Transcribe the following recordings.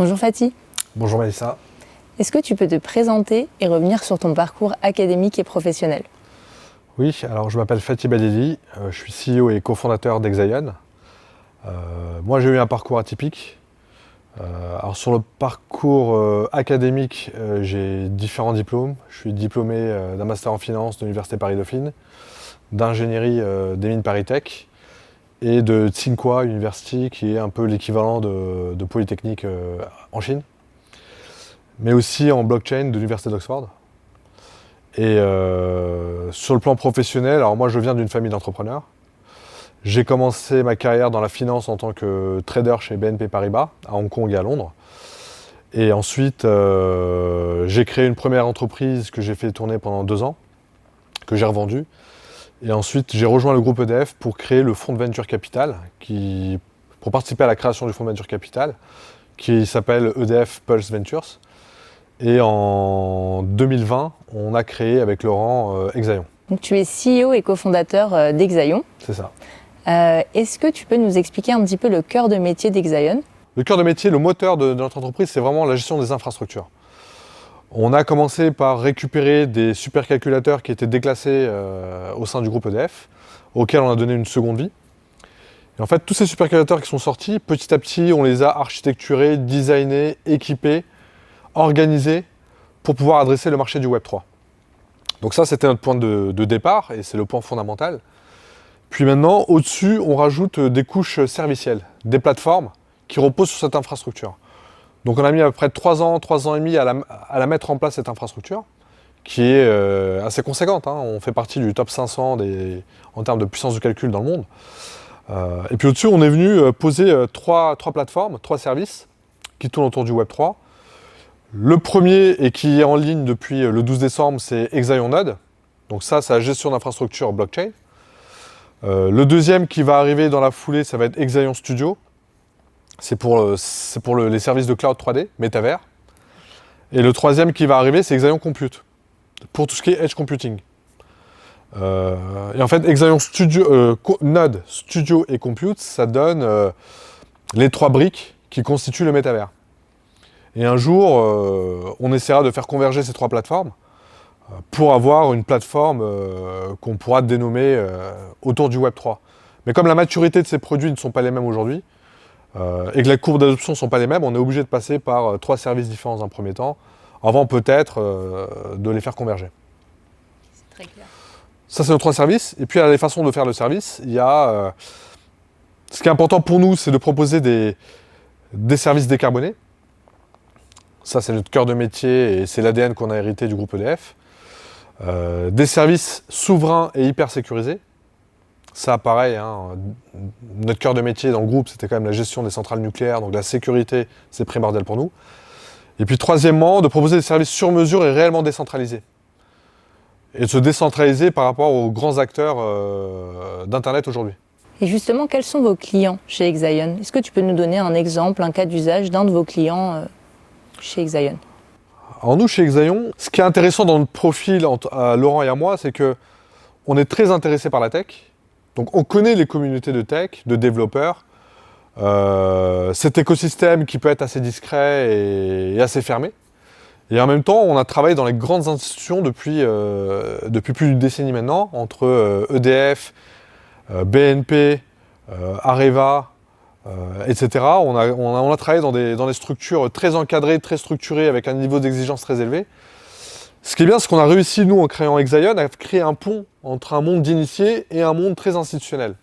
Bonjour Fatih. Bonjour Mélissa. Est-ce que tu peux te présenter et revenir sur ton parcours académique et professionnel? Oui, alors je m'appelle Fatih Badeli, je suis CEO et cofondateur d'Exaion. Moi j'ai eu un parcours atypique. Alors sur le parcours académique, j'ai différents diplômes. Je suis diplômé d'un master en finance de l'Université Paris-Dauphine, d'ingénierie des mines ParisTech et de Tsinghua University, qui est un peu l'équivalent de Polytechnique en Chine, mais aussi en blockchain de l'Université d'Oxford. Et sur le plan professionnel, alors moi je viens d'une famille d'entrepreneurs. J'ai commencé ma carrière dans la finance en tant que trader chez BNP Paribas, à Hong Kong et à Londres. Et ensuite, j'ai créé une première entreprise que j'ai fait tourner pendant 2 ans, que j'ai revendue. Et ensuite, j'ai rejoint le groupe EDF pour créer le fonds de venture capital, pour participer à la création du fonds de venture capital, qui s'appelle EDF Pulse Ventures. Et en 2020, on a créé avec Laurent Exaion. Donc tu es CEO et cofondateur d'Exaion. C'est ça. Est-ce que tu peux nous expliquer un petit peu le cœur de métier d'Exaion? Le cœur de métier, le moteur de notre entreprise, c'est vraiment la gestion des infrastructures. On a commencé par récupérer des supercalculateurs qui étaient déclassés au sein du groupe EDF, auxquels on a donné une seconde vie. Et en fait, tous ces supercalculateurs qui sont sortis, petit à petit, on les a architecturés, designés, équipés, organisés pour pouvoir adresser le marché du Web3. Donc ça, c'était notre point de départ et c'est le point fondamental. Puis maintenant, au-dessus, on rajoute des couches servicielles, des plateformes qui reposent sur cette infrastructure. Donc on a mis à peu près 3 ans et demi à la mettre en place, cette infrastructure, qui est assez conséquente. On fait partie du top 500 en termes de puissance de calcul dans le monde. Et puis au-dessus, on est venu poser 3 plateformes, 3 services qui tournent autour du Web3. Le premier, et qui est en ligne depuis le 12 décembre, c'est Exaion Node. Donc ça, c'est la gestion d'infrastructure blockchain. Le deuxième qui va arriver dans la foulée, ça va être Exaion Studio. C'est pour les services de cloud 3D, métavers. Et le troisième qui va arriver, c'est Exaion Compute, pour tout ce qui est edge computing. Et en fait, Exaion Studio, Node, Studio et Compute, ça donne les 3 briques qui constituent le métavers. Et un jour, on essaiera de faire converger ces 3 plateformes pour avoir une plateforme qu'on pourra dénommer autour du Web3. Mais comme la maturité de ces produits ne sont pas les mêmes aujourd'hui, et que les courbes d'adoption ne sont pas les mêmes, on est obligé de passer par 3 services différents dans un premier temps, avant peut-être de les faire converger. C'est très clair. Ça, c'est nos 3 services. Et puis, il y a les façons de faire le service. Il y a, ce qui est important pour nous, c'est de proposer des services décarbonés. Ça, c'est notre cœur de métier et c'est l'ADN qu'on a hérité du groupe EDF. Des services souverains et hyper sécurisés. Ça, pareil, notre cœur de métier dans le groupe, c'était quand même la gestion des centrales nucléaires, donc la sécurité, c'est primordial pour nous. Et puis troisièmement, de proposer des services sur mesure et réellement décentralisés. Et de se décentraliser par rapport aux grands acteurs d'Internet aujourd'hui. Et justement, quels sont vos clients chez Exaion? Est-ce que tu peux nous donner un exemple, un cas d'usage d'un de vos clients chez Exaion? Alors nous, chez Exaion, ce qui est intéressant dans notre profil, à Laurent et à moi, c'est qu'on est très intéressé par la tech. Donc on connaît les communautés de tech, de développeurs, cet écosystème qui peut être assez discret et assez fermé. Et en même temps, on a travaillé dans les grandes institutions depuis plus d'une décennie maintenant, entre EDF, BNP, Areva, etc. On a travaillé dans des structures très encadrées, très structurées, avec un niveau d'exigence très élevé. Ce qui est bien, c'est qu'on a réussi, nous, en créant Exaion, à créer un pont entre un monde d'initiés et un monde très institutionnel.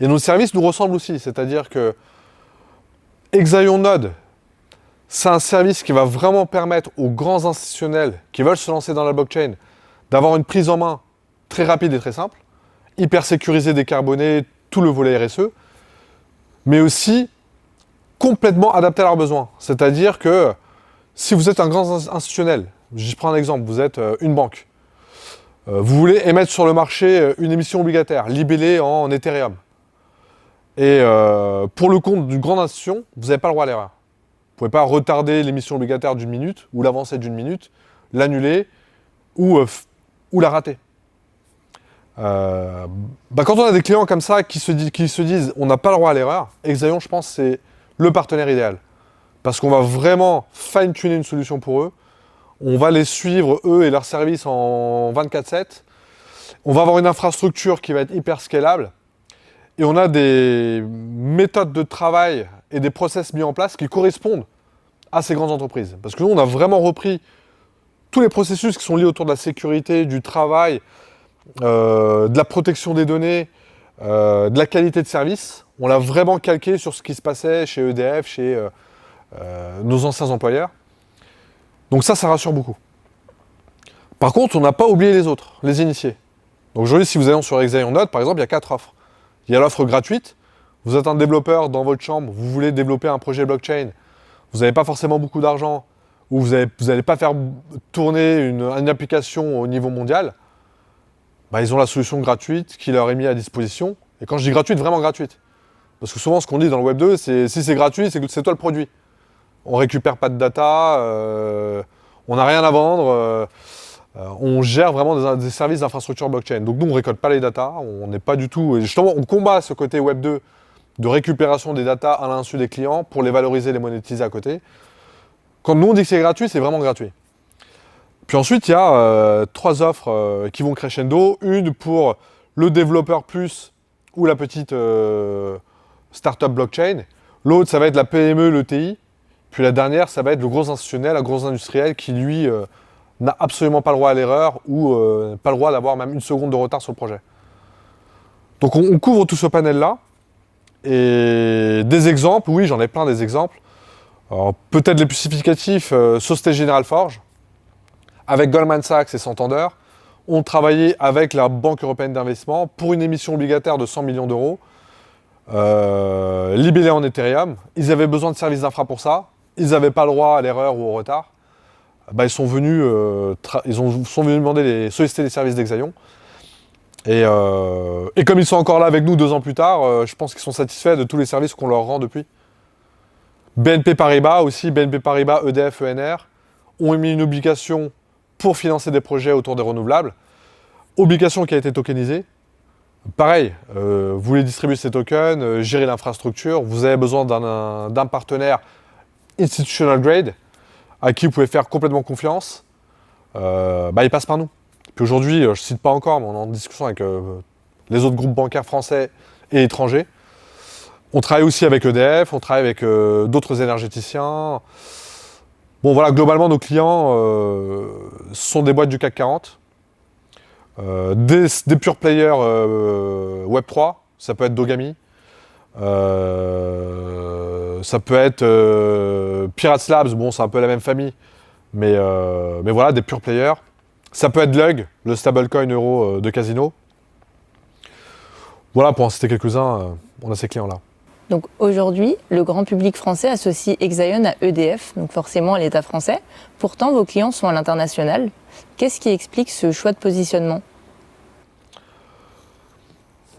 Et nos services nous ressemblent aussi, c'est-à-dire que Exaion Node, c'est un service qui va vraiment permettre aux grands institutionnels qui veulent se lancer dans la blockchain d'avoir une prise en main très rapide et très simple, hyper sécurisée, décarbonée, tout le volet RSE, mais aussi complètement adapté à leurs besoins. C'est-à-dire que si vous êtes un grand institutionnel, je prends un exemple, vous êtes une banque, vous voulez émettre sur le marché une émission obligataire, libellée en Ethereum. Et pour le compte d'une grande institution, vous n'avez pas le droit à l'erreur. Vous ne pouvez pas retarder l'émission obligataire d'1 minute, ou l'avancer d'1 minute, l'annuler, ou la rater. Quand on a des clients comme ça qui se disent on n'a pas le droit à l'erreur, Exaion, je pense, c'est le partenaire idéal. parce qu'on va vraiment fine-tuner une solution pour eux. On va les suivre, eux et leurs services, en 24/7. On va avoir une infrastructure qui va être hyper scalable. Et on a des méthodes de travail et des process mis en place qui correspondent à ces grandes entreprises. Parce que nous, on a vraiment repris tous les processus qui sont liés autour de la sécurité, du travail, de la protection des données, de la qualité de service. On l'a vraiment calqué sur ce qui se passait chez EDF, chez nos anciens employeurs. Donc ça rassure beaucoup. Par contre, on n'a pas oublié les autres, les initiés. Donc aujourd'hui, si vous allez sur Exaion Note, par exemple, il y a 4 offres. Il y a l'offre gratuite. Vous êtes un développeur dans votre chambre, vous voulez développer un projet blockchain, vous n'avez pas forcément beaucoup d'argent, ou vous n'allez pas faire tourner une application au niveau mondial, bah, ils ont la solution gratuite qui leur est mise à disposition. Et quand je dis gratuite, vraiment gratuite. Parce que souvent, ce qu'on dit dans le Web 2, c'est si c'est gratuit, c'est que c'est toi le produit. On récupère pas de data, on n'a rien à vendre, on gère vraiment des services d'infrastructure blockchain. Donc nous, on ne récolte pas les data, on n'est pas du tout... Et justement, on combat ce côté Web 2 de récupération des data à l'insu des clients pour les valoriser, les monétiser à côté. Quand nous, on dit que c'est gratuit, c'est vraiment gratuit. Puis ensuite, il y a 3 offres qui vont crescendo. Une pour le développeur plus ou la petite startup blockchain. L'autre, ça va être la PME, le TI. Puis la dernière, ça va être le gros institutionnel, le gros industriel qui, lui, n'a absolument pas le droit à l'erreur ou pas le droit d'avoir même une seconde de retard sur le projet. Donc on couvre tout ce panel-là. Et des exemples, oui, j'en ai plein des exemples. Alors, peut-être les plus significatifs, Société Générale Forge, avec Goldman Sachs et Santander, ont travaillé avec la Banque Européenne d'Investissement pour une émission obligataire de 100 millions d'euros, libellée en Ethereum. Ils avaient besoin de services d'infra pour ça. Ils n'avaient pas le droit à l'erreur ou au retard. Bah, ils sont venus solliciter les services d'Exaion. Et comme ils sont encore là avec nous 2 ans plus tard, je pense qu'ils sont satisfaits de tous les services qu'on leur rend depuis. BNP Paribas aussi, BNP Paribas, EDF, ENR, ont émis une obligation pour financer des projets autour des renouvelables. Obligation qui a été tokenisée. Pareil, vous voulez distribuer ces tokens, gérer l'infrastructure, vous avez besoin d'un partenaire institutional grade à qui vous pouvez faire complètement confiance, il passe par nous. Puis aujourd'hui, je ne cite pas encore, mais on est en discussion avec les autres groupes bancaires français et étrangers. On travaille aussi avec EDF, on travaille avec d'autres énergéticiens. Bon voilà, globalement, nos clients sont des boîtes du CAC 40, des pure players Web3, ça peut être Dogami, ça peut être Pirates Labs, bon c'est un peu la même famille, mais voilà, des pure players. Ça peut être Lug, le stablecoin euro de Casino. Voilà, pour en citer quelques-uns, on a ces clients-là. Donc aujourd'hui, le grand public français associe Exaion à EDF, donc forcément à l'État français. Pourtant, vos clients sont à l'international. Qu'est-ce qui explique ce choix de positionnement ?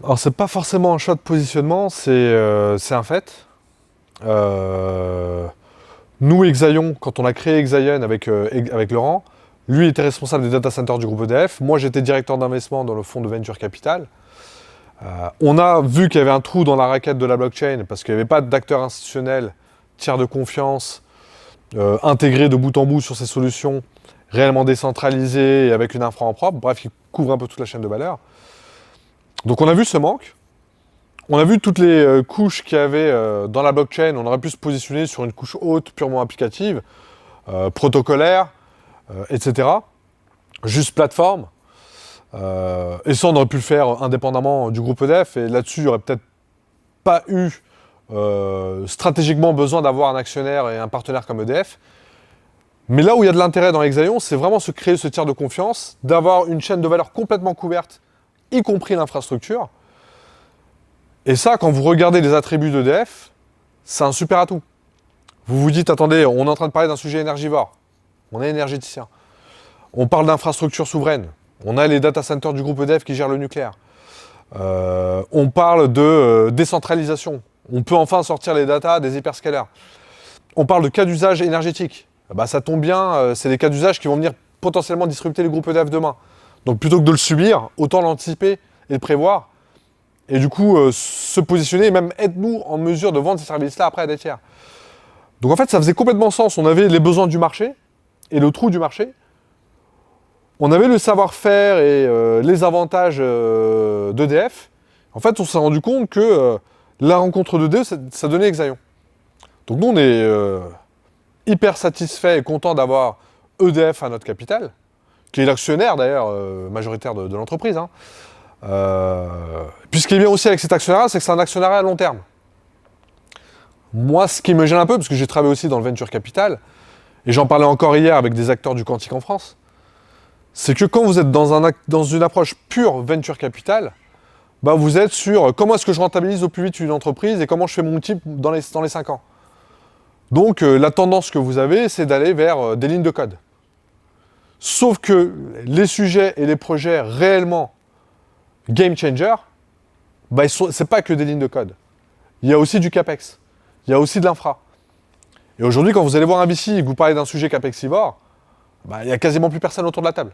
Alors, c'est pas forcément un choix de positionnement, c'est un fait. Nous, Exaion, quand on a créé Exaion avec Laurent, lui était responsable des data centers du groupe EDF. Moi, j'étais directeur d'investissement dans le fonds de venture capital. On a vu qu'il y avait un trou dans la raquette de la blockchain parce qu'il n'y avait pas d'acteurs institutionnels, tiers de confiance, intégrés de bout en bout sur ces solutions, réellement décentralisées et avec une infra en propre, bref, qui couvre un peu toute la chaîne de valeur. Donc on a vu ce manque. On a vu toutes les couches qu'il y avait dans la blockchain. On aurait pu se positionner sur une couche haute, purement applicative, protocolaire, etc. Juste plateforme. Et ça, on aurait pu le faire indépendamment du groupe EDF. Et là-dessus, il n'y aurait peut-être pas eu stratégiquement besoin d'avoir un actionnaire et un partenaire comme EDF. Mais là où il y a de l'intérêt dans Exaion, c'est vraiment se créer ce tiers de confiance, d'avoir une chaîne de valeur complètement couverte, y compris l'infrastructure. Et ça, quand vous regardez les attributs d'EDF, c'est un super atout. Vous vous dites, attendez, on est en train de parler d'un sujet énergivore. On est énergéticien. On parle d'infrastructure souveraine. On a les data centers du groupe EDF qui gèrent le nucléaire. On parle de décentralisation. On peut enfin sortir les datas des hyperscalers. On parle de cas d'usage énergétique. Bah, ça tombe bien, c'est des cas d'usage qui vont venir potentiellement disrupter les groupes EDF demain. Donc plutôt que de le subir, autant l'anticiper et le prévoir. Et du coup, se positionner et même être nous en mesure de vendre ces services-là après à des tiers. Donc en fait, ça faisait complètement sens. On avait les besoins du marché et le trou du marché. On avait le savoir-faire et les avantages d'EDF. En fait, on s'est rendu compte que la rencontre d'EDF, ça donnait Exaion. Donc nous, on est hyper satisfait et content d'avoir EDF à notre capital, qui est l'actionnaire d'ailleurs majoritaire de l'entreprise. Hein. Puis ce qui est bien aussi avec cet actionnariat, c'est que c'est un actionnariat à long terme. Moi, ce qui me gêne un peu, parce que j'ai travaillé aussi dans le venture capital, et j'en parlais encore hier avec des acteurs du quantique en France, c'est que quand vous êtes dans une approche pure venture capital, bah vous êtes sur comment est-ce que je rentabilise au plus vite une entreprise et comment je fais mon type dans les 5 ans. Donc la tendance que vous avez, c'est d'aller vers des lignes de code. Sauf que les sujets et les projets réellement game changer, bah, c'est pas que des lignes de code. Il y a aussi du CAPEX. Il y a aussi de l'infra. Et aujourd'hui, quand vous allez voir un VC et que vous parlez d'un sujet CAPEXivore, bah, il n'y a quasiment plus personne autour de la table.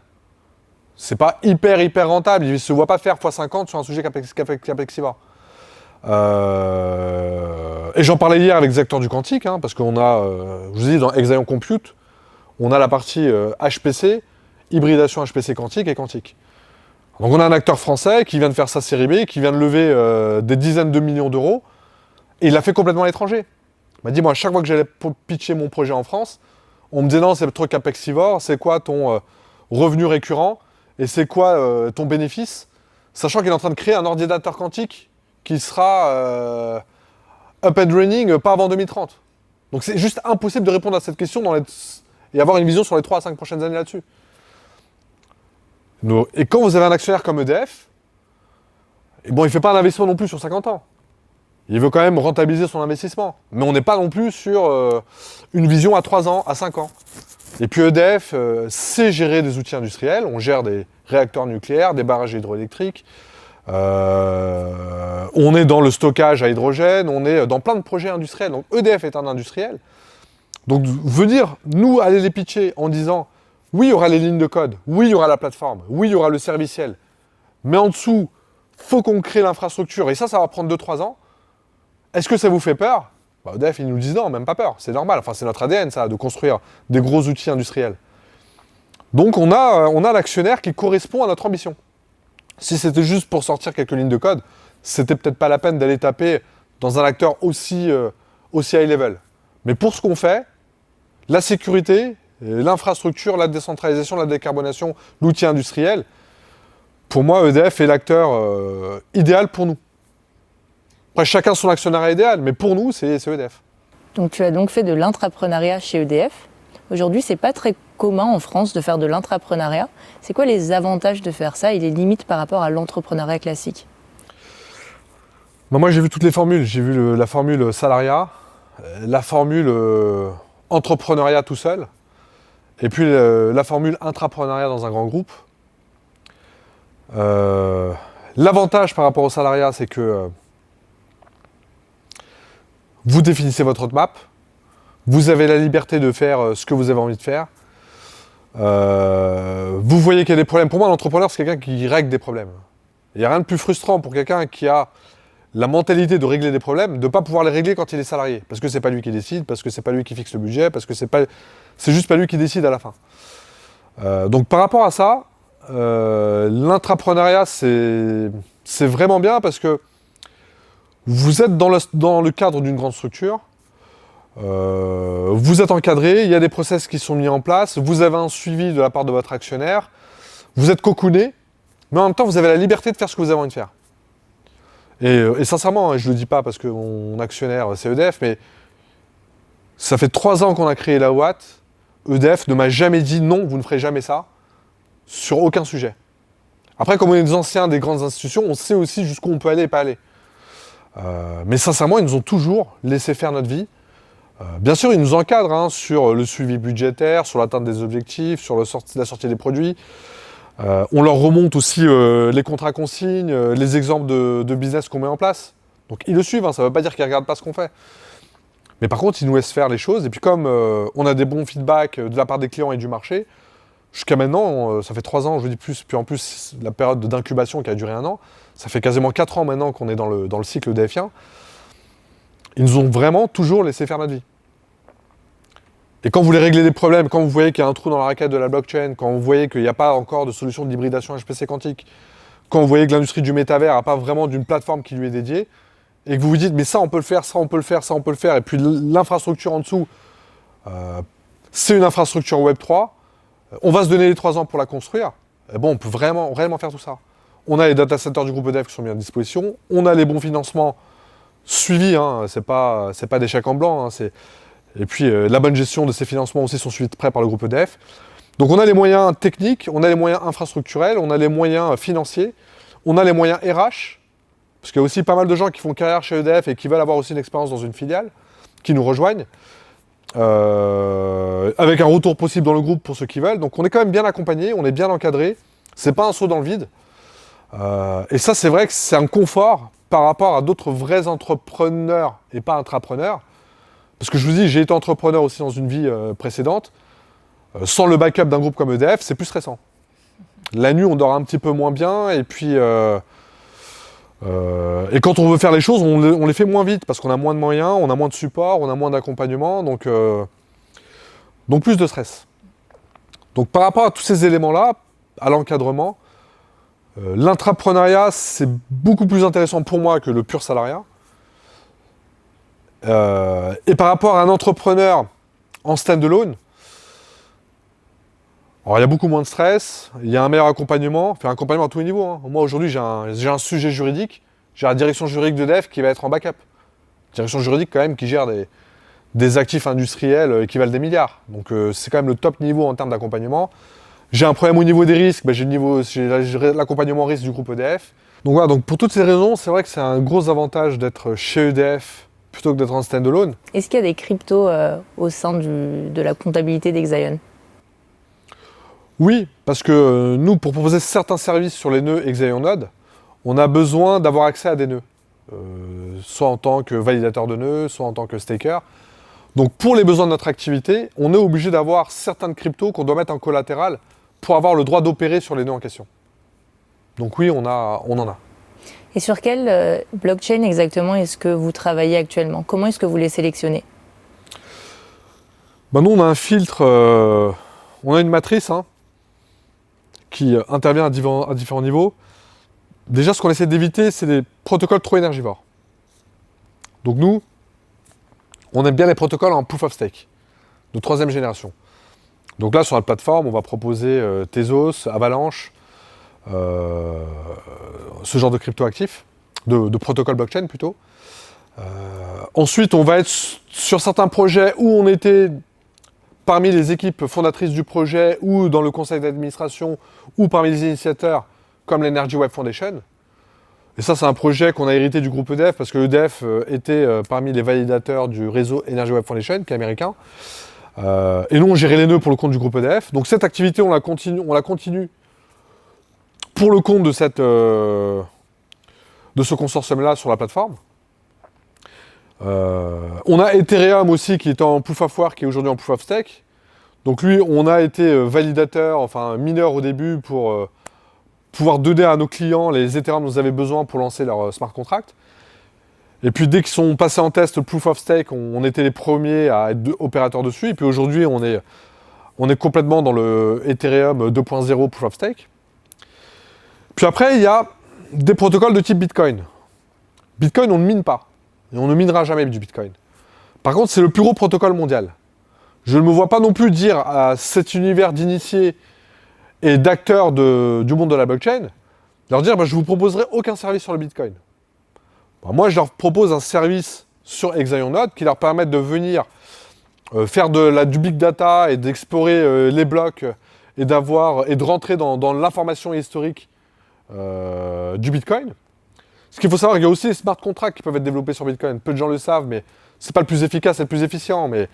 C'est pas hyper rentable. Il ne se voit pas faire x50 sur un sujet CAPEXivore. Et j'en parlais hier avec des acteurs du quantique, hein, parce qu'on a, je vous ai dit, dans Exaion Compute, on a la partie HPC, hybridation HPC quantique et quantique. Donc on a un acteur français qui vient de faire sa série B, qui vient de lever des dizaines de millions d'euros, et il l'a fait complètement à l'étranger. Il m'a dit, moi, à chaque fois que j'allais pitcher mon projet en France, on me disait, non, c'est trop CAPEXivore, c'est quoi ton revenu récurrent, et c'est quoi ton bénéfice, sachant qu'il est en train de créer un ordinateur quantique qui sera up and running pas avant 2030. Donc c'est juste impossible de répondre à cette question et avoir une vision sur les 3 à 5 prochaines années là-dessus. Et quand vous avez un actionnaire comme EDF, et bon, il ne fait pas un investissement non plus sur 50 ans. Il veut quand même rentabiliser son investissement. Mais on n'est pas non plus sur une vision à 3 ans, à 5 ans. Et puis EDF sait gérer des outils industriels. On gère des réacteurs nucléaires, des barrages hydroélectriques. On est dans le stockage à hydrogène. On est dans plein de projets industriels. Donc EDF est un industriel. Donc venir, nous, aller les pitcher en disant oui, il y aura les lignes de code, oui, il y aura la plateforme, oui, il y aura le serviciel. Mais en dessous, faut qu'on crée l'infrastructure. Et ça va prendre 2-3 ans. Est-ce que ça vous fait peur? Bah, EDF, ils nous disent non, même pas peur. C'est normal. Enfin, c'est notre ADN, ça, de construire des gros outils industriels. Donc, on a l'actionnaire qui correspond à notre ambition. Si c'était juste pour sortir quelques lignes de code, c'était peut-être pas la peine d'aller taper dans un acteur aussi high level. Mais pour ce qu'on fait, la sécurité, l'infrastructure, la décentralisation, la décarbonation, l'outil industriel, pour moi, EDF est l'acteur idéal pour nous. Après, chacun son actionnariat idéal, mais pour nous, c'est EDF. Donc tu as donc fait de l'intrapreneuriat chez EDF. Aujourd'hui, c'est pas très commun en France de faire de l'intrapreneuriat. C'est quoi les avantages de faire ça et les limites par rapport à l'entrepreneuriat classique? Bah, moi, j'ai vu toutes les formules. J'ai vu la formule salariat, la formule entrepreneuriat tout seul, et puis la formule intrapreneuriat dans un grand groupe. L'avantage par rapport au salariat, c'est que vous définissez votre roadmap, vous avez la liberté de faire ce que vous avez envie de faire. Vous voyez qu'il y a des problèmes. Pour moi, l'entrepreneur, c'est quelqu'un qui règle des problèmes. Il n'y a rien de plus frustrant pour quelqu'un qui a la mentalité de régler des problèmes, de ne pas pouvoir les régler quand il est salarié. Parce que c'est pas lui qui décide, parce que c'est pas lui qui fixe le budget, parce que c'est juste pas lui qui décide à la fin. Donc par rapport à ça, l'intrapreneuriat, c'est vraiment bien parce que vous êtes dans le cadre d'une grande structure, vous êtes encadré, il y a des process qui sont mis en place, vous avez un suivi de la part de votre actionnaire, vous êtes cocooné, mais en même temps, vous avez la liberté de faire ce que vous avez envie de faire. Et sincèrement, je ne le dis pas parce que mon actionnaire, c'est EDF, mais ça fait 3 ans qu'on a créé la Watt. EDF ne m'a jamais dit non, vous ne ferez jamais ça, sur aucun sujet. Après, comme on est des anciens des grandes institutions, on sait aussi jusqu'où on peut aller et pas aller. Mais sincèrement, ils nous ont toujours laissé faire notre vie. Bien sûr, ils nous encadrent sur le suivi budgétaire, sur l'atteinte des objectifs, sur la sortie des produits. On leur remonte aussi les contrats consignes, les exemples de business qu'on met en place. Donc ils le suivent, ça ne veut pas dire qu'ils ne regardent pas ce qu'on fait. Mais par contre, ils nous laissent faire les choses. Et puis comme on a des bons feedbacks de la part des clients et du marché, jusqu'à maintenant, ça fait 3 ans, je dis plus, puis en plus la période d'incubation qui a duré 1 an, ça fait quasiment 4 ans maintenant qu'on est dans le cycle EDFien. Ils nous ont vraiment toujours laissé faire notre vie. Et quand vous voulez régler des problèmes, quand vous voyez qu'il y a un trou dans la raquette de la blockchain, quand vous voyez qu'il n'y a pas encore de solution d'hybridation HPC quantique, quand vous voyez que l'industrie du métavers n'a pas vraiment d'une plateforme qui lui est dédiée, et que vous vous dites, mais ça on peut le faire, ça on peut le faire, ça on peut le faire, et puis l'infrastructure en dessous, c'est une infrastructure Web3, on va se donner les 3 ans pour la construire, et bon, on peut réellement faire tout ça. On a les data centers du groupe EDF qui sont mis à disposition, on a les bons financements suivis, hein, c'est pas des chèques en blanc, hein, et puis la bonne gestion de ces financements aussi sont suivis de près par le groupe EDF. Donc on a les moyens techniques, on a les moyens infrastructurels, on a les moyens financiers, on a les moyens RH, parce qu'il y a aussi pas mal de gens qui font carrière chez EDF et qui veulent avoir aussi une expérience dans une filiale, qui nous rejoignent, avec un retour possible dans le groupe pour ceux qui veulent. Donc on est quand même bien accompagné, on est bien encadré, c'est pas un saut dans le vide. Et ça, c'est vrai que c'est un confort par rapport à d'autres vrais entrepreneurs et pas intrapreneurs. Parce que je vous dis, j'ai été entrepreneur aussi dans une vie précédente. Sans le backup d'un groupe comme EDF, c'est plus stressant. La nuit, on dort un petit peu moins bien, et puis... et quand on veut faire les choses, on les fait moins vite, parce qu'on a moins de moyens, on a moins de support, on a moins d'accompagnement, donc plus de stress. Donc par rapport à tous ces éléments-là, à l'encadrement, l'intrapreneuriat, c'est beaucoup plus intéressant pour moi que le pur salariat. Et par rapport à un entrepreneur en stand-alone, alors, il y a beaucoup moins de stress, il y a un meilleur accompagnement, enfin un accompagnement à tous les niveaux. Hein. Moi aujourd'hui j'ai un sujet juridique, j'ai la direction juridique d'EDF qui va être en backup. Direction juridique quand même qui gère des actifs industriels qui valent des milliards. Donc c'est quand même le top niveau en termes d'accompagnement. J'ai un problème au niveau des risques, j'ai l'accompagnement risque du groupe EDF. Donc voilà, donc pour toutes ces raisons, c'est vrai que c'est un gros avantage d'être chez EDF plutôt que d'être en stand-alone. Est-ce qu'il y a des cryptos au sein de la comptabilité d'Exaion ? Oui, parce que nous, pour proposer certains services sur les nœuds Exaion Node, on a besoin d'avoir accès à des nœuds. Soit en tant que validateur de nœuds, soit en tant que staker. Donc pour les besoins de notre activité, on est obligé d'avoir certaines cryptos qu'on doit mettre en collatéral pour avoir le droit d'opérer sur les nœuds en question. Donc oui, on en a. Et sur quelle blockchain exactement est-ce que vous travaillez actuellement ? Comment est-ce que vous les sélectionnez ? Nous, on a un filtre, on a une matrice qui intervient à différents niveaux. Déjà, ce qu'on essaie d'éviter, c'est des protocoles trop énergivores. Donc nous, on aime bien les protocoles en proof of stake, de 3e génération. Donc là, sur la plateforme, on va proposer Tezos, Avalanche, ce genre de crypto-actifs, de protocoles blockchain plutôt. Ensuite, on va être sur certains projets où on était parmi les équipes fondatrices du projet ou dans le conseil d'administration ou parmi les initiateurs comme l'Energy Web Foundation. Et ça, c'est un projet qu'on a hérité du groupe EDF parce que EDF était parmi les validateurs du réseau Energy Web Foundation, qui est américain. Et nous, on gérait les nœuds pour le compte du groupe EDF. Donc cette activité, on la continue pour le compte de ce consortium-là sur la plateforme. On a Ethereum aussi qui est en Proof of Work et aujourd'hui en Proof of Stake. Donc lui, on a été validateur, enfin mineur au début pour pouvoir donner à nos clients les Ethereum dont ils avaient besoin pour lancer leur smart contract. Et puis dès qu'ils sont passés en test Proof of Stake, on était les premiers à être opérateurs dessus. Et puis aujourd'hui, on est complètement dans le Ethereum 2.0 Proof of Stake. Puis après, il y a des protocoles de type Bitcoin. Bitcoin, on ne mine pas. Et on ne minera jamais du Bitcoin. Par contre, c'est le plus gros protocole mondial. Je ne me vois pas non plus dire à cet univers d'initiés et d'acteurs du monde de la blockchain, leur dire je ne vous proposerai aucun service sur le Bitcoin. Moi, je leur propose un service sur Exaion Node qui leur permet de venir faire du big data et d'explorer les blocs et de rentrer dans l'information historique du Bitcoin. Ce qu'il faut savoir, il y a aussi les smart contracts qui peuvent être développés sur Bitcoin. Peu de gens le savent, mais c'est pas le plus efficace et le plus efficient. Mais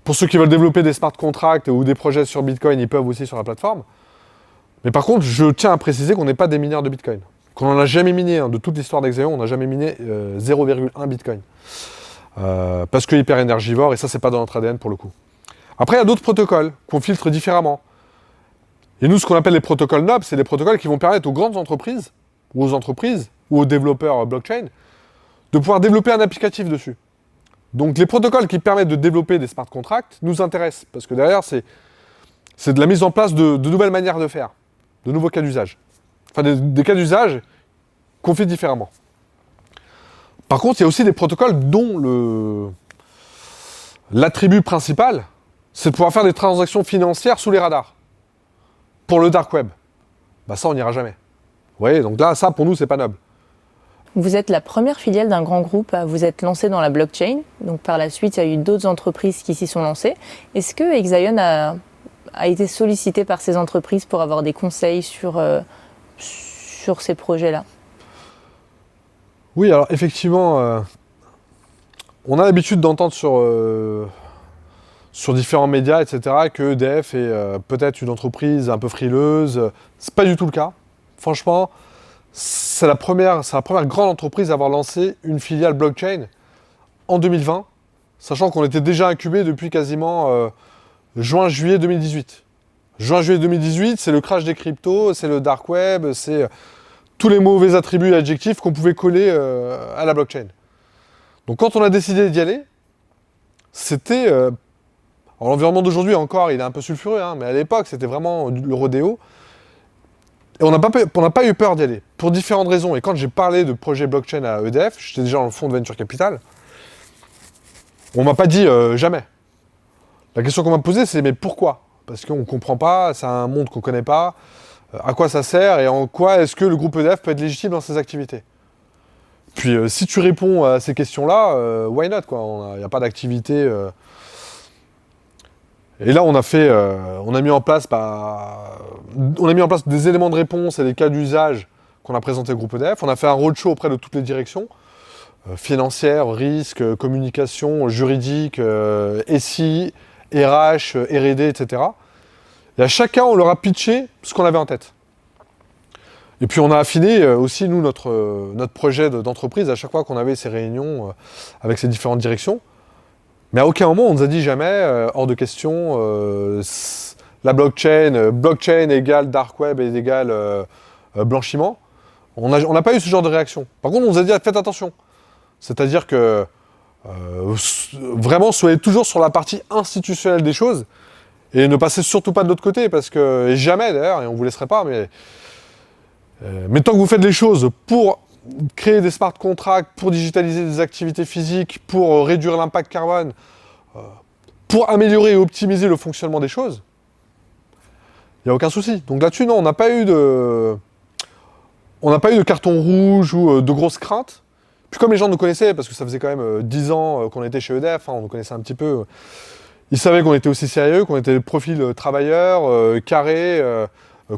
pour ceux qui veulent développer des smart contracts ou des projets sur Bitcoin, ils peuvent aussi sur la plateforme. Mais par contre, je tiens à préciser qu'on n'est pas des mineurs de Bitcoin. Qu'on n'en a jamais miné. De toute l'histoire d'Exaion, on n'a jamais miné 0,1 Bitcoin. Parce que hyper énergivore, et ça, c'est pas dans notre ADN pour le coup. Après, il y a d'autres protocoles qu'on filtre différemment. Et nous, ce qu'on appelle les protocoles NOB, c'est des protocoles qui vont permettre aux grandes entreprises, ou aux développeurs blockchain, de pouvoir développer un applicatif dessus. Donc les protocoles qui permettent de développer des smart contracts nous intéressent, parce que derrière, c'est de la mise en place de nouvelles manières de faire, de nouveaux cas d'usage. Enfin, des cas d'usage qu'on fait différemment. Par contre, il y a aussi des protocoles dont l'attribut principal, c'est de pouvoir faire des transactions financières sous les radars. Pour le dark web. Bah ça, on n'ira jamais. Vous voyez, donc là, ça, pour nous, c'est pas noble. Vous êtes la première filiale d'un grand groupe à vous être lancé dans la blockchain. Donc par la suite, il y a eu d'autres entreprises qui s'y sont lancées. Est-ce que Exaion a été sollicité par ces entreprises pour avoir des conseils sur ces projets-là? Oui, alors effectivement, on a l'habitude d'entendre sur différents médias, etc., que EDF est peut-être une entreprise un peu frileuse. C'est pas du tout le cas. Franchement, c'est la première grande entreprise à avoir lancé une filiale blockchain en 2020, sachant qu'on était déjà incubé depuis quasiment juin-juillet 2018. Juin-juillet 2018, c'est le crash des cryptos, c'est le dark web, c'est tous les mauvais attributs et adjectifs qu'on pouvait coller à la blockchain. Donc quand on a décidé d'y aller, c'était... alors l'environnement d'aujourd'hui encore, il est un peu sulfureux, hein, mais à l'époque, c'était vraiment le rodéo. Et on n'a pas eu peur d'y aller, pour différentes raisons. Et quand j'ai parlé de projet blockchain à EDF, j'étais déjà dans le fonds de Venture Capital, on m'a pas dit jamais. La question qu'on m'a posée, c'est mais pourquoi? Parce qu'on ne comprend pas, c'est un monde qu'on ne connaît pas, à quoi ça sert et en quoi est-ce que le groupe EDF peut être légitime dans ses activités. Puis si tu réponds à ces questions-là, why not quoi? Il n'y a pas d'activité... Et là, on a mis en place des éléments de réponse et des cas d'usage qu'on a présentés au groupe EDF. On a fait un roadshow auprès de toutes les directions, financières, risques, communication, juridique, SI, RH, R&D, etc. Et à chacun, on leur a pitché ce qu'on avait en tête. Et puis on a affiné aussi, nous, notre projet d'entreprise à chaque fois qu'on avait ces réunions avec ces différentes directions. Mais à aucun moment on nous a dit jamais, hors de question, la blockchain égale dark web et égale blanchiment. On n'a pas eu ce genre de réaction. Par contre, on nous a dit faites attention. C'est-à-dire que vraiment soyez toujours sur la partie institutionnelle des choses et ne passez surtout pas de l'autre côté parce que, et jamais d'ailleurs, et on ne vous laisserait pas, mais tant que vous faites les choses pour créer des smart contracts, pour digitaliser des activités physiques, pour réduire l'impact carbone, pour améliorer et optimiser le fonctionnement des choses, il n'y a aucun souci. Donc là-dessus, non, on n'a pas eu de carton rouge ou de grosses craintes. Puis comme les gens nous connaissaient, parce que ça faisait quand même 10 ans qu'on était chez EDF, hein, on nous connaissait un petit peu, ils savaient qu'on était aussi sérieux, qu'on était le profil travailleur, carré,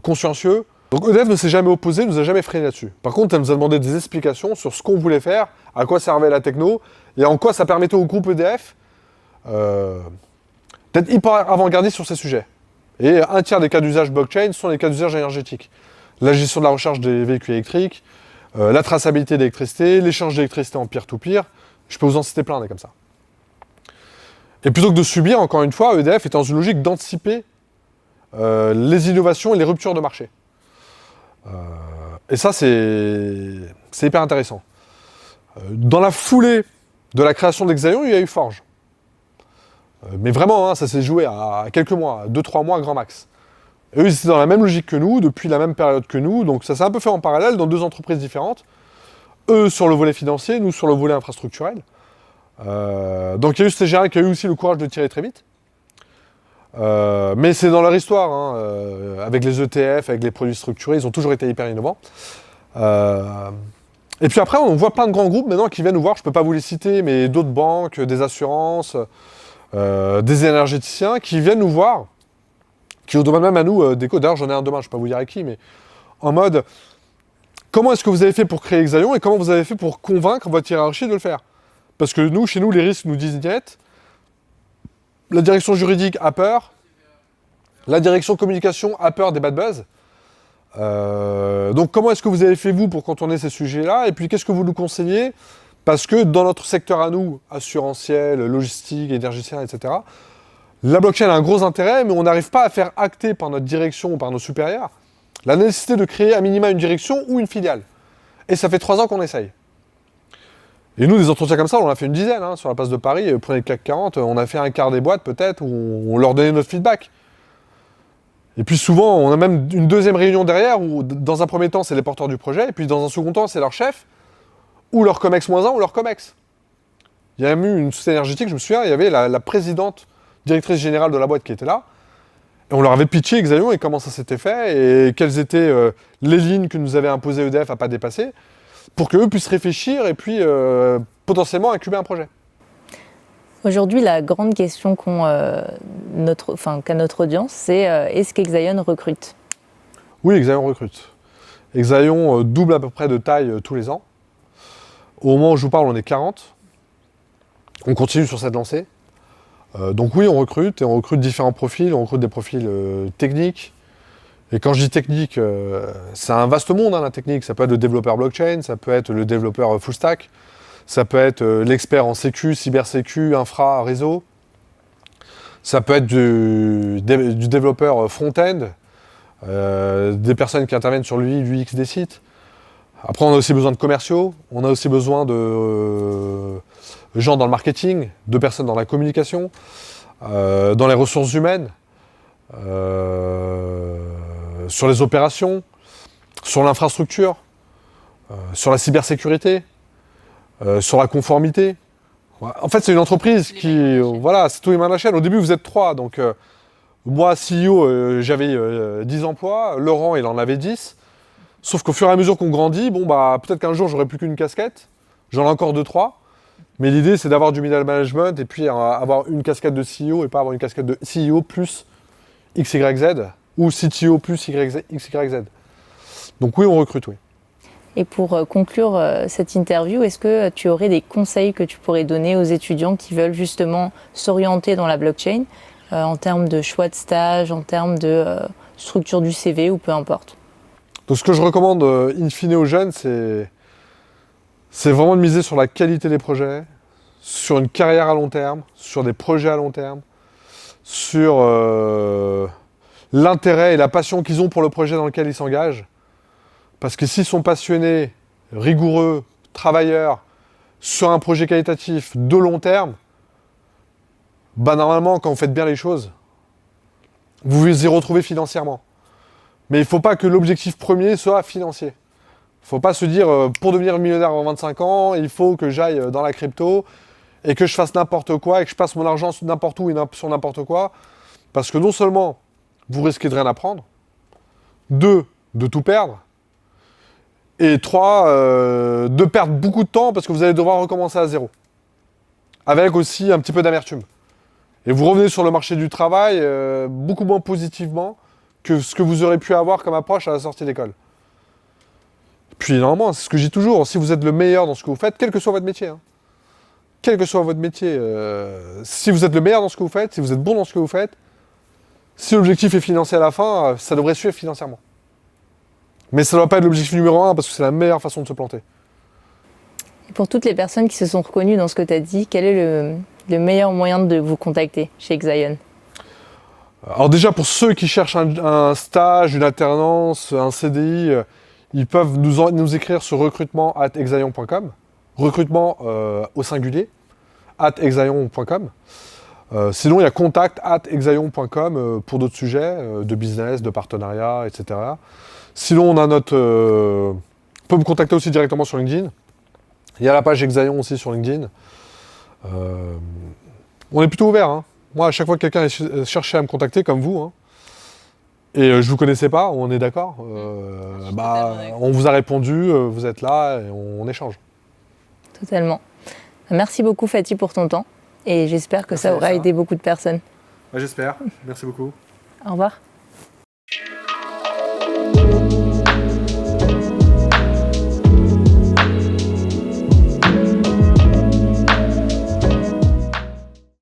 consciencieux. Donc EDF ne s'est jamais opposé, ne nous a jamais freiné là-dessus. Par contre, elle nous a demandé des explications sur ce qu'on voulait faire, à quoi servait la techno, et en quoi ça permettait au groupe EDF d'être hyper avant-gardiste sur ces sujets. Et un tiers des cas d'usage blockchain sont les cas d'usage énergétiques. La gestion de la recharge des véhicules électriques, la traçabilité d'électricité, l'échange d'électricité en peer-to-peer, je peux vous en citer plein, des comme ça. Et plutôt que de subir, encore une fois, EDF est dans une logique d'anticiper les innovations et les ruptures de marché. Et ça, c'est hyper intéressant. Dans la foulée de la création d'Exaion, il y a eu Forge. Mais vraiment, hein, ça s'est joué à quelques mois, 2-3 mois grand max. Et eux, ils étaient dans la même logique que nous, depuis la même période que nous, donc ça s'est un peu fait en parallèle dans deux entreprises différentes. Eux sur le volet financier, nous sur le volet infrastructurel. Donc il y a eu CGA qui a eu aussi le courage de tirer très vite. Mais c'est dans leur histoire, hein, avec les ETF, avec les produits structurés, ils ont toujours été hyper innovants. Et puis après, on voit plein de grands groupes maintenant qui viennent nous voir, je ne peux pas vous les citer, mais d'autres banques, des assurances, des énergéticiens qui viennent nous voir, qui nous demandent même à nous des codes. D'ailleurs, j'en ai un demain, je ne peux pas vous dire à qui, mais en mode, comment est-ce que vous avez fait pour créer Exaion et comment vous avez fait pour convaincre votre hiérarchie de le faire? Parce que nous, chez nous, les risques nous disent niet. La direction juridique a peur. La direction communication a peur des bad buzz. Donc comment est-ce que vous avez fait vous pour contourner ces sujets-là? Et puis qu'est-ce que vous nous conseillez? Parce que dans notre secteur à nous, assurantiel, logistique, énergéticien, etc., la blockchain a un gros intérêt, mais on n'arrive pas à faire acter par notre direction ou par nos supérieurs la nécessité de créer à minima une direction ou une filiale. Et ça fait 3 ans qu'on essaye. Et nous, des entretiens comme ça, on en a fait une dizaine sur la place de Paris. Prenez le CAC 40, on a fait un quart des boîtes peut-être, où on leur donnait notre feedback. Et puis souvent, on a même une deuxième réunion derrière, où dans un premier temps, c'est les porteurs du projet, et puis dans un second temps, c'est leur chef, ou leur COMEX-1, ou leur COMEX. Il y a même eu une société énergétique, je me souviens, il y avait la présidente, directrice générale de la boîte qui était là, et on leur avait pitché Exaion et comment ça s'était fait, et quelles étaient les lignes que nous avait imposées EDF à pas dépasser, pour qu'eux puissent réfléchir et puis potentiellement incuber un projet. Aujourd'hui, la grande question qu'a notre audience, c'est est-ce qu'Exaion recrute? Oui, Exaion recrute. Exaion double à peu près de taille tous les ans. Au moment où je vous parle, on est 40. On continue sur cette lancée. Donc oui, on recrute, et on recrute différents profils. On recrute des profils techniques. Et quand je dis technique, c'est un vaste monde, la technique. Ça peut être le développeur blockchain, ça peut être le développeur full stack, ça peut être l'expert en sécu, cybersécu, infra, réseau. Ça peut être du développeur front-end, des personnes qui interviennent sur l'UI, l'UX des sites. Après, on a aussi besoin de commerciaux, on a aussi besoin de gens dans le marketing, de personnes dans la communication, dans les ressources humaines, sur les opérations, sur l'infrastructure, sur la cybersécurité, sur la conformité. En fait, c'est une entreprise qui... voilà, c'est tous les mains de la chaîne. Au début, vous êtes 3. Donc, moi, CEO, j'avais 10 emplois. Laurent, il en avait 10. Sauf qu'au fur et à mesure qu'on grandit, peut-être qu'un jour, j'aurai plus qu'une casquette. J'en ai encore 2-3. Mais l'idée, c'est d'avoir du middle management et puis avoir une casquette de CEO et pas avoir une casquette de CEO plus XYZ ou CTO plus XYZ. Donc oui, on recrute, oui. Et pour conclure cette interview, est-ce que tu aurais des conseils que tu pourrais donner aux étudiants qui veulent justement s'orienter dans la blockchain en termes de choix de stage, en termes de structure du CV ou peu importe? Donc ce que je recommande in fine aux jeunes, c'est vraiment de miser sur la qualité des projets, sur une carrière à long terme, sur des projets à long terme, sur l'intérêt et la passion qu'ils ont pour le projet dans lequel ils s'engagent. Parce que s'ils sont passionnés, rigoureux, travailleurs, sur un projet qualitatif de long terme, normalement, quand vous faites bien les choses, vous vous y retrouvez financièrement. Mais il ne faut pas que l'objectif premier soit financier. Il ne faut pas se dire, pour devenir millionnaire avant 25 ans, il faut que j'aille dans la crypto et que je fasse n'importe quoi et que je passe mon argent n'importe où et sur n'importe quoi. Parce que non seulement, vous risquez de rien apprendre, 2, de tout perdre, et 3, de perdre beaucoup de temps parce que vous allez devoir recommencer à zéro. Avec aussi un petit peu d'amertume. Et vous revenez sur le marché du travail beaucoup moins positivement que ce que vous aurez pu avoir comme approche à la sortie d'école. Puis normalement, c'est ce que je dis toujours, si vous êtes le meilleur dans ce que vous faites, quel que soit votre métier, quel que soit votre métier, si vous êtes le meilleur dans ce que vous faites, si vous êtes bon dans ce que vous faites, si l'objectif est financier à la fin, ça devrait suivre financièrement. Mais ça ne doit pas être l'objectif numéro 1 parce que c'est la meilleure façon de se planter. Et pour toutes les personnes qui se sont reconnues dans ce que tu as dit, quel est le meilleur moyen de vous contacter chez Exaion? Alors déjà, pour ceux qui cherchent un stage, une alternance, un CDI, ils peuvent nous écrire sur recrutement@exaion.com. Recrutement au singulier, @exaion.com. Sinon, il y a contact@exaion.com pour d'autres sujets de business, de partenariat, etc. Sinon, on a on peut me contacter aussi directement sur LinkedIn. Il y a la page Exaion aussi sur LinkedIn. On est plutôt ouvert. Moi, à chaque fois que quelqu'un cherchait à me contacter, comme vous, et je vous connaissais pas, on est d'accord, on vous a répondu, vous êtes là et on échange. Totalement. Merci beaucoup Fatih pour ton temps et j'espère que ça aura aidé beaucoup de personnes. J'espère. Merci beaucoup. Au revoir.